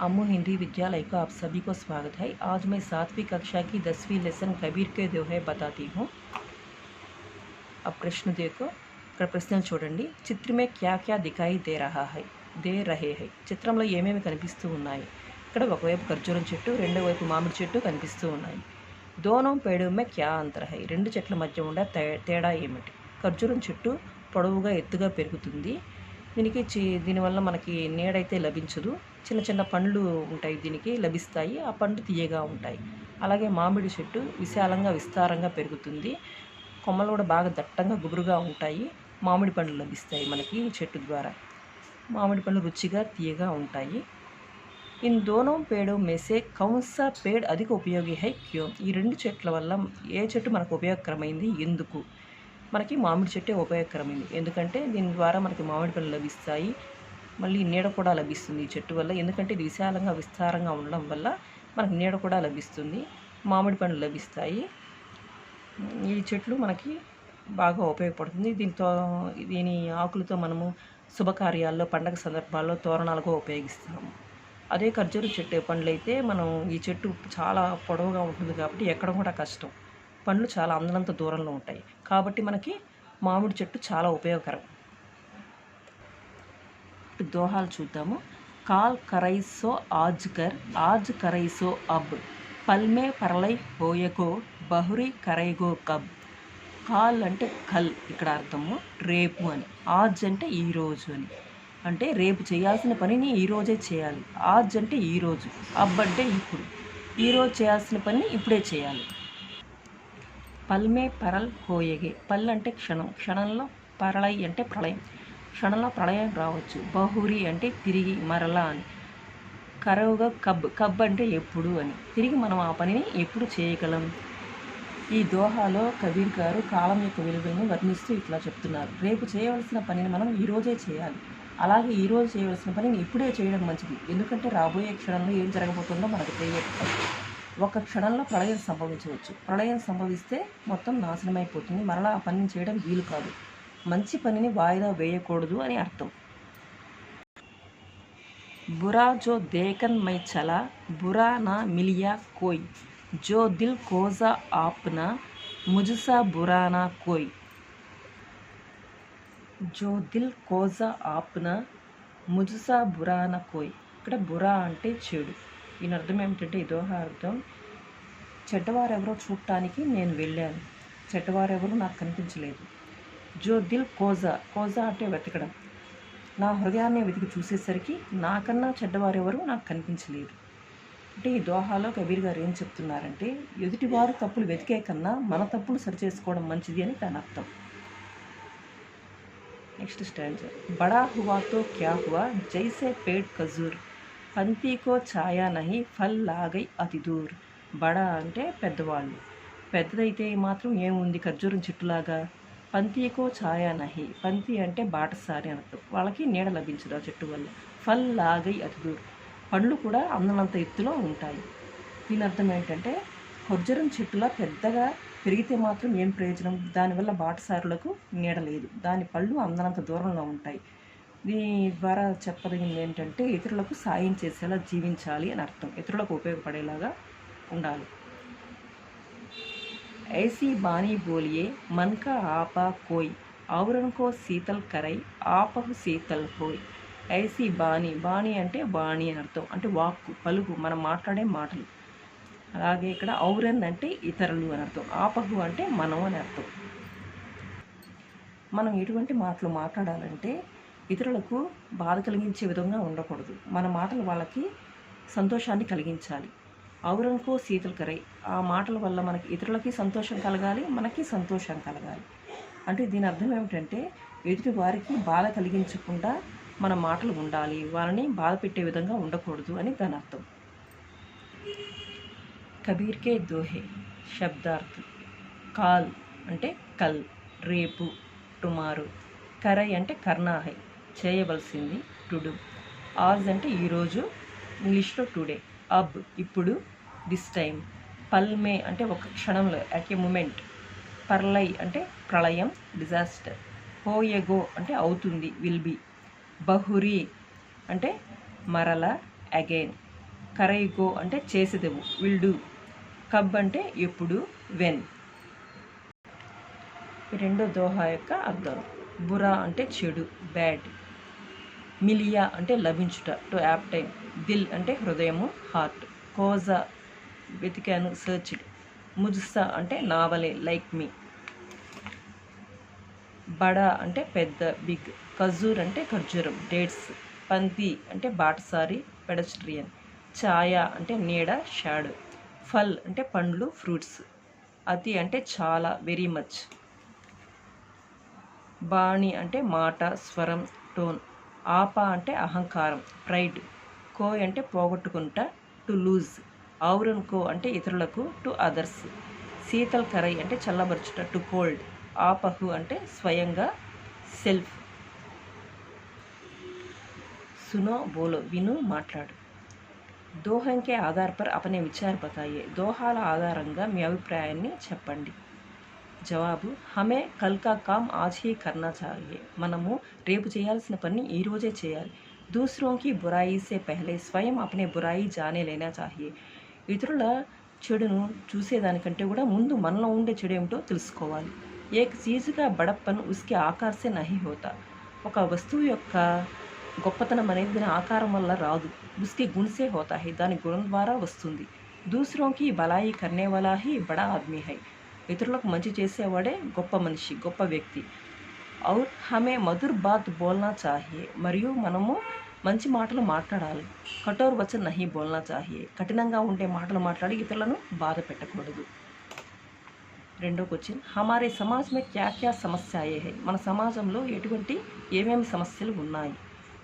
अम्मू हिंदी विद्यालय को आप सभी को स्वागत है। आज मैं 7वीं कक्षा की 10वीं लेसन कबीर के दोहे बताती हूँ। अब प्रश्न देखो, ఇక్కడ ప్రశ్నలు చూడండి। చిత్ర में क्या क्या दिखाई दे रहे हैं చిత్రంలో ఏమేమి కనిపిస్తూ ఉన్నాయి। ఇక్కడ ఒకవైపు ఖర్జూరం చెట్టు, రెండో వైపు మామిడి చెట్టు కనిపిస్తూ ఉన్నాయి। दोनों पेड़ों में क्या अंतर है రెండు చెట్ల మధ్య ఉండే తేడా ఏమిటి। ఖర్జూరం చెట్టు పొడవుగా ఎత్తుగా పెరుగుతుంది, దీనివల్ల మనకి నీడైతే లభించదు, చిన్న చిన్న పండ్లు ఉంటాయి, దీనికి లభిస్తాయి, ఆ పండ్లు తీయగా ఉంటాయి। అలాగే మామిడి చెట్టు విస్తారంగా పెరుగుతుంది, కొమ్మలు కూడా బాగా దట్టంగా గుబురుగా ఉంటాయి, మామిడి పండ్లు లభిస్తాయి మనకి చెట్టు ద్వారా, మామిడి పండ్లు రుచిగా తీయగా ఉంటాయి। इन दोनों पेड़ों में से कौन सा पेड़ अधिक उपयोगी है क्यों ఈ రెండు చెట్ల వల్ల ఏ చెట్టు మనకు ఉపయోగకరమైంది ఎందుకు। మనకి మామిడి చెట్టే ఉపయోగకరమైంది, ఎందుకంటే దీని ద్వారా మనకి మామిడి పళ్ళు లభిస్తాయి, మళ్ళీ నీడ కూడా లభిస్తుంది ఈ చెట్టు వల్ల, ఎందుకంటే ఇది విస్తారంగా ఉండడం వల్ల మనకి నీడ కూడా లభిస్తుంది, మామిడి పండ్లు లభిస్తాయి। ఈ చెట్లు మనకి బాగా ఉపయోగపడుతుంది, దీని ఆకులతో మనము శుభకార్యాల్లో పండగ సందర్భాల్లో తోరణాలుగా ఉపయోగిస్తాము। అదే ఖర్జూర చెట్టు పండ్లు అయితే మనం ఈ చెట్టు చాలా పొడవుగా ఉంటుంది కాబట్టి ఎక్కడ కూడా కష్టం, పండ్లు చాలా అందనంత దూరంలో ఉంటాయి, కాబట్టి మనకి మామిడి చెట్టు చాలా ఉపయోగకరం। దోహాలు చూద్దాము। కాల్ కరైసో आज కరైసో అబ్ పల్మే పరలై హోయగో బహురి కరైగో కబ్। కాల్ అంటే కల్ ఇక్కడ అర్థము రేపు అని, ఆజ్ అంటే ఈరోజు అని, అంటే రేపు చేయాల్సిన పనిని ఈరోజే చేయాలి, ఆజ్ అంటే ఈరోజు, అబ్ అంటే ఇప్పుడు, ఈరోజు చేయాల్సిన పనిని ఇప్పుడే చేయాలి। పల్మే పరల్ హోయగే పల్ అంటే క్షణం, క్షణంలో పరళై అంటే ప్రళయం, క్షణంలో ప్రళయం రావచ్చు, బహురి అంటే తిరిగి మరలా అని, కరవుగా కబ్ అంటే ఎప్పుడు అని, తిరిగి మనం ఆ పనిని ఎప్పుడు చేయగలం। ఈ దోహాలో కబీర్ గారు కాలం యొక్క విలువలను వర్ణిస్తూ ఇట్లా చెప్తున్నారు, రేపు చేయవలసిన పనిని మనం ఈరోజే చేయాలి, అలాగే ఈరోజు చేయవలసిన పనిని ఇప్పుడే చేయడం మంచిది, ఎందుకంటే రాబోయే క్షణంలో ఏం జరగబోతుందో మనకు తెలియదు, ఒక క్షణంలో ప్రళయం సంభవించవచ్చు, ప్రళయం సంభవిస్తే మొత్తం నాశనమైపోతుంది, మరలా ఆ పనిని చేయడం వీలు కాదు, మంచి పనిని వాయిదా వేయకూడదు అని అర్థం। बुरा जो देखन मैं चला बुरा ना मिलिया कोई जो दिल कोजा आपना मुझसा बुरा ना कोई जो दिल कोजा आपना मुझसा बुरा ना कोई। ఇక్కడ బురా అంటే చెడు, దీని అర్థం ఏమిటంటే ఈ దోహ అర్థం, చెడ్డవారెవరో చూడటానికి నేను వెళ్ళాను, చెడ్డవారెవరో నాకు కనిపించలేదు, జో దిల్ కోజా అంటే వెతకడం, నా హృదయాన్ని వెతికి చూసేసరికి నాకన్నా చెడ్డవారెవరు నాకు కనిపించలేదు। అంటే ఈ దోహాలో కబీర్ గారు ఏం చెప్తున్నారంటే, ఎదుటివారు తప్పులు వెతికే కన్నా మన తప్పులు సరిచేసుకోవడం మంచిది అని దాని అర్థం। Next stanza. బడా హువా తో క్యా హువా జైసే పేడ్ ఖజూర్ పంతీ కో ఛాయా నహి ఫల్ లాగై అతి దూర్। బడా అంటే పెద్దవాళ్ళు, పెద్దదైతే మాత్రం ఏముంది ఖర్జూరం చెట్టులాగా, పంతీకో ఛాయా నహి పంతి అంటే బాటసారి అర్థం, వాళ్ళకి నీడ లభించదు ఆ చెట్టు వల్ల, ఫల్ లాగై అతి దూర్ పండ్లు కూడా అందనంత ఎత్తులో ఉంటాయి। దీని అర్థం ఏంటంటే ఖర్జూరం చెట్టులా పెద్దగా పెరిగితే మాత్రం ఏం ప్రయోజనం, దానివల్ల బాటసారులకు నీడ లేదు, దాని పళ్ళు అందనంత దూరంలో ఉంటాయి। దీని ద్వారా చెప్పదగింది ఏంటంటే ఇతరులకు సాయం చేసేలా జీవించాలి అని అర్థం, ఇతరులకు ఉపయోగపడేలాగా ఉండాలి। ऐसी बानी बोलिए मन का आपा कोई औरन को शीतल करई आपहु शीतल होई। ऐसी బాణి అంటే వాణి అని అర్థం, అంటే వాక్కు పలుకు, మనం మాట్లాడే మాటలు, అలాగే ఇక్కడ ఔరన్ అంటే ఇతరులు అని అర్థం, ఆపహు అంటే మనం అని అర్థం। మనం ఎటువంటి మాటలు మాట్లాడాలంటే ఇతరులకు బాధ కలిగించే విధంగా ఉండకూడదు, మన మాటలు వాళ్ళకి సంతోషాన్ని కలిగించాలి। ఔరన్కో శీతల్ కరై ఆ మాటల వల్ల మనకి ఇతరులకి సంతోషం కలగాలి, మనకి సంతోషం కలగాలి, అంటే దీని అర్థం ఏమిటంటే ఎదుటి వారికి బాధ కలిగించకుండా మన మాటలు ఉండాలి, వాళ్ళని బాధ పెట్టే విధంగా ఉండకూడదు అని దాని అర్థం। కబీర్ కే దోహే శబ్దార్థ। కాల్ అంటే కల్ రేపు టుమారో, కరై అంటే కర్నా హై చేయవలసింది టుడు, ఆజ్ అంటే ఈరోజు ఇంగ్లీష్లో టుడే, అబ్ ఇప్పుడు దిస్ టైం, పల్మే అంటే ఒక క్షణంలో అట్ ఏ మూమెంట్, పర్లై అంటే ప్రళయం డిజాస్టర్, హోయగో అంటే అవుతుంది విల్ బి, బహురి అంటే మరల అగైన్, కరైగో అంటే చేసేదెవు, విల్ డూ. కబ్ అంటే ఎప్పుడు, వెన్. రెండో దోహా యొక్క అర్థాలు. బురా అంటే చెడు, బ్యాడ్. మిలియా అంటే లభించుట, టు యాప్టైన్. దిల్ అంటే హృదయము, హార్ట్. కోజా వెతికాను, సర్చ్డ్. ముజ్సా అంటే నావలే, లైక్ మీ. బడా అంటే పెద్ద, బిగ్. ఖజూర్ అంటే ఖర్జూరం, డేట్స్. పంతి అంటే బాటసారి, పెడస్ట్రియన్. ఛాయా అంటే నీడ, షాడో. ఫల్ అంటే పండ్లు, ఫ్రూట్స్. అతి అంటే చాలా, వెరీ మచ్. బాణి అంటే మాట, స్వరం, టోన్. ఆపా అంటే అహంకారం, ప్రైడ్. కోయ్ అంటే పోగొట్టుకుంటా, టు లూజ్. ఔరన్ కో అంటే ఇతరులకు, టు అదర్స్. శీతల్ కరై అంటే చల్లబరుచుట, టు కోల్డ్. ఆపహు అంటే స్వయంగా, సెల్ఫ్. సునో బోలో విను, మాట్లాడు. దోహం కే ఆధార్ పర్ అపనే విచార్ బతాయే. దోహాల ఆధారంగా మీ అభిప్రాయాన్ని చెప్పండి. జవాబు, హమే కల్ కా కామ్ ఆజ్ హీ కర్నా చాహియే. మనము రేపు చేయాల్సిన పని ఈరోజే చేయాలి. దూసరోం కి బురాయి సే పెహలే స్వయం అపనే బురాయి జానే లేనా చాహియే. ఇతరుల చెడును చూసేదానికంటే కూడా ముందు మనలో ఉండే చెడు ఏమిటో తెలుసుకోవాలి. ఏక్ చీజ్ కా బడప్పన్ ఉస్కే ఆకార్ సే నహీ హోతా. ఒక వస్తువు యొక్క గొప్పతనం అనేది దాని ఆకారం వల్ల రాదు. ఉస్కే గుణ్ సే హోతా హై, దాని గుణం ద్వారా వస్తుంది. దూసరోం కి బలాయి కర్నే వాలా హీ బడా ఆద్మీ హై. ఇతరులకు మంచి చేసేవాడే గొప్ప మనిషి, గొప్ప వ్యక్తి. ఔర్ హమే మధుర్ బాత్ బోల్నా చాహియే. మరియు మనము మంచి మాటలు మాట్లాడాలి. కఠోర్ వచన్ నహీ బోల్నా చాహియే. కఠినంగా ఉండే మాటలు మాట్లాడి ఇతరులను బాధ పెట్టకూడదు. రెండో క్వశ్చన్, హమారే సమాజ్ మే క్యా క్యా సమస్యాయే హై. మన సమాజంలో ఎటువంటి ఏమేమి సమస్యలు ఉన్నాయి.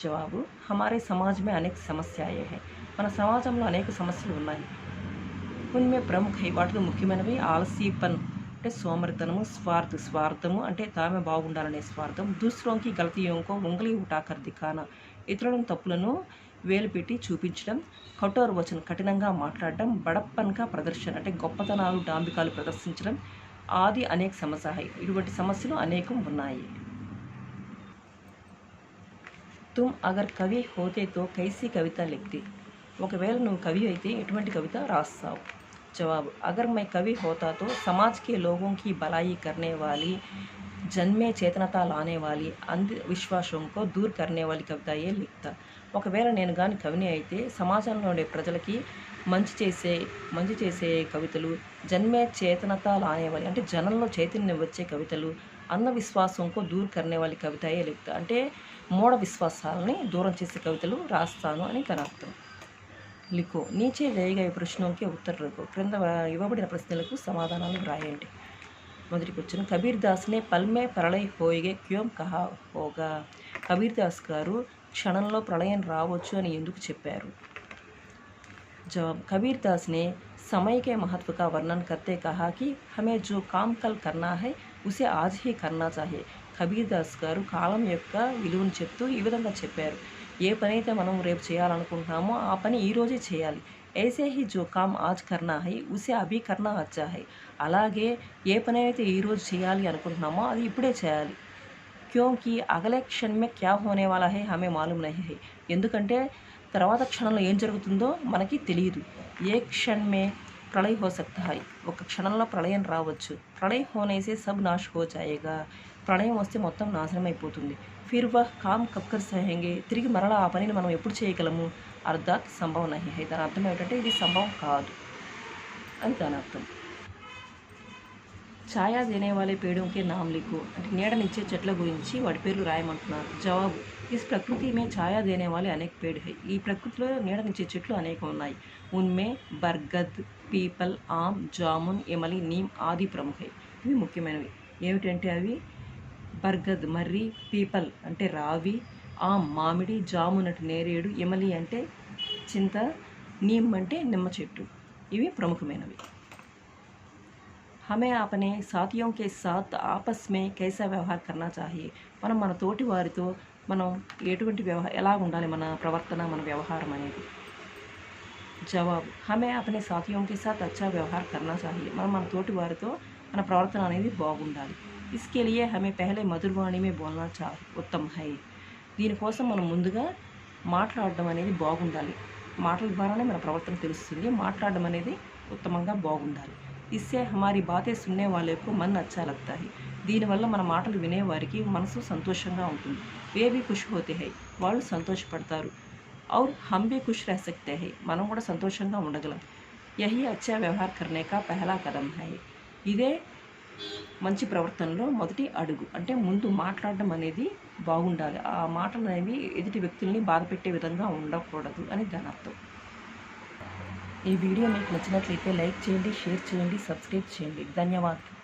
జవాబు, హమారే సమాజ్ మే అనేక సమస్యాయే హై. మన సమాజంలో అనేక సమస్యలు ఉన్నాయి. ఉన్మే ప్రముఖ హై, వాటిలో ముఖ్యమైనవి ఆలసీపన్ అంటే సోమరితనము, స్వార్థము అంటే తామే బాగుండాలనే స్వార్థం. దూసరోంకి గలతీయోంకో ఉంగలి ఉటాకర్ దిఖానా, ఇతరులను తప్పులను వేలు పెట్టి చూపించడం. కఠోర్ వచన్ కఠినంగా మాట్లాడడం. బడప్పన్కా ప్రదర్శన అంటే గొప్పతనాలు, డాంబికాలు ప్రదర్శించడం. ఆది అనేక సమస్య హై, ఇటువంటి సమస్యలు అనేకం ఉన్నాయి. తుమ్ అగర్ కవి హోతే తో కైసీ కవిత లిఖతే. ఒకవేళ నువ్వు కవి అయితే ఎటువంటి కవిత రాస్తావు. జవాబు, అగర్ మై కవి హోతా తో సమాజ్ కే లోగోं की भलाई करने वाली, జన్మే చేతనత లానే వాली, అంధవిశ్వాసం కో దూర్ కర్నే వాली కవితాయే లిఖతా. ఒకవేళ నేను కానీ కవిని అయితే సమాజంలోని ప్రజలకి మంచి చేసే కవితలు, జన్మే చేతనత లానే వాली అంటే జనంలో చైతన్యం వచ్చే కవితలు, అంధవిశ్వాసంకో దూర్ కర్నే వాली కవితాయే లిఖతా అంటే మూఢ విశ్వాసాలని దూరం చేసే కవితలు రాస్తాను అని తన అర్థం. లిఖో నీచే దిए गए ప్రశ్నों के उत्तर लिखो. క్రింద ఇవ్వబడిన ప్రశ్నలకు సమాధానాలు వ్రాయండి. మొదటి క్వశ్చన్, కబీర్ దాస్ నే పల్ మే ప్రళయ్ హోయే క్యోం కహా హోగా. కబీర్ దాస్ గారు క్షణంలో ప్రళయం రావచ్చు అని ఎందుకు చెప్పారు. जवाब, कबीर दास ने समय के महत्व का वर्णन करते कहा कि हमें जो काम कल करना है उसे आज ही करना चाहिए. కబీర్ దాస్ గారు కాలం యొక్క విలువను చెప్తూ ఈ విధంగా చెప్పారు. ఏ పని అయితే మనం రేపు చేయాలనుకుంటున్నామో ఆ పని ఈరోజే చేయాలి. ऐसे ही जो काम आज करना है उसे अभी करना अच्छा है. అలాగే ఏ పని అయితే ఈరోజు చేయాలి అనుకుంటున్నామో అది ఇప్పుడే చేయాలి. క్యోంకి అగలే క్షణ్ మే క్యా హోనే వాలా హై హమే మాలూమ్ నహీ హై. ఎందుకంటే తర్వాత క్షణంలో ఏం జరుగుతుందో మనకి తెలియదు. ఏ క్షణ్ మే ప్రళయ్ హో సక్తా హై, ఒక క్షణంలో ప్రళయం రావచ్చు. ప్రళయ్ హోనేసే సబ్ నాశ్ హో జాయేగా, ప్రళయం వస్తే మొత్తం నాశనం అయిపోతుంది. ఫిర్ వహ్ కామ్ కబ్ కర్ సహేంగే, తిరిగి మరలా ఆ పనిని మనం ఎప్పుడు చేయగలము. అర్థాత్ సంభవ్ నహీ హై, దాని అర్థం ఏమిటంటే ఇది సంభవం కాదు అని దాని అర్థం. ఛాయా దేనే వాలే పేడోं के नाम लिखो అంటే నీడనిచ్చే చెట్ల గురించి వాటి పేర్లు రాయమంటున్నారు. జవాబు, ఇస్ ప్రకృతి మే ఛాయా దేనే వాలే అనేక పేడ్ హై. ఈ ప్రకృతిలో నీడనిచ్చే చెట్లు అనేకం ఉన్నాయి. ఉన్మే బర్గద్, పీపల్, ఆమ్, జామున్, ఎమలి, నీమ్ ఆది ప్రముఖ. ఇవి ముఖ్యమైనవి. ఏమిటంటే అవి బర్గద్ మర్రి, పీపల్ అంటే రావి, ఆమ్ మామిడి, జామున్ అంటే నేరేడు, ఎమలి అంటే చింత, నీమ్ అంటే నిమ్మ చెట్టు. ఇవి ప్రముఖమైనవి. हमें अपने साथियों के साथ आपस में कैसा व्यवहार करना चाहिए. మనం మన తోటి వారితో మనం ఎటువంటి ఎలా ఉండాలి, మన ప్రవర్తన, మన వ్యవహారం అనేది. జవాబు, హమే అపనే సాథియోं के साथ अच्छा व्यवहार करना चाहिए. మనం మన తోటి వారితో మన ప్రవర్తన అనేది బాగుండాలి. इसके लिए हमें पहले మధురవాణి में बोलना चाहिए उत्तम है. దీనికోసం మనం ముందుగా మాట్లాడడం అనేది బాగుండాలి. మాటల ద్వారానే మన ప్రవర్తన తెలుస్తుంది. మాట్లాడడం అనేది ఉత్తమంగా బాగుండాలి. ఇస్సే హమారీ బాతే సున్నే వాళ్ళకు మన్ అచ్చా లగ్తా హై. దీనివల్ల మన మాటలు వినేవారికి మనసు సంతోషంగా ఉంటుంది. వే భీ ఖుష్ హోతే హై, వాళ్ళు సంతోషపడతారు. ఔర్ హమ్ భీ ఖుష్ రహ సక్తే హై, మనం కూడా సంతోషంగా ఉండగలం. యహీ అచ్చా వ్యవహార్ కర్నే కా పెహలా కదం హై. ఇదే మంచి ప్రవర్తనలో మొదటి అడుగు. అంటే ముందు మాట్లాడడం అనేది బాగుండాలి. ఆ మాటలు అనేవి ఎదుటి వ్యక్తుల్ని బాధ పెట్టే విధంగా ఉండకూడదు అని దాని అర్థం. ఈ వీడియో మీకు నచ్చినట్లయితే లైక్ చేయండి, షేర్ చేయండి, సబ్స్క్రైబ్ చేయండి. ధన్యవాదాలు.